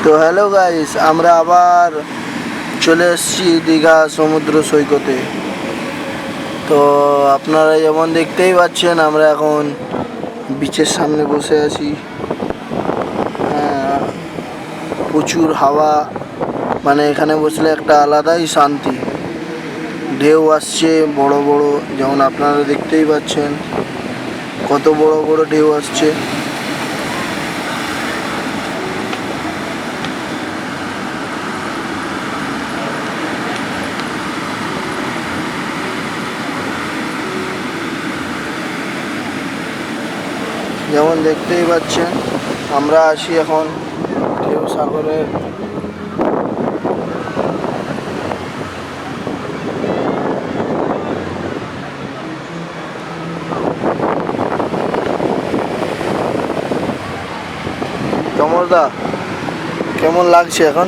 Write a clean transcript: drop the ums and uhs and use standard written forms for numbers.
তো hello guys, আমরা আবার চলে এসেছি দীঘা সমুদ্র সৈকতে। তো আপনারা যেমন দেখতেই পাচ্ছেন, আমরা এখন বিচের সামনে বসে আছি। প্রচুর হাওয়া, মানে এখানে বসলে একটা আলাদাই শান্তি। ঢেউ আসছে বড় বড়, যেমন আপনারা দেখতেই পাচ্ছেন কত বড় বড় ঢেউ আসছে। যেমন দেখতেই পাচ্ছেন, আমরা আছি এখন ঢেউ সাগরের কমলদা, কেমন লাগছে এখন?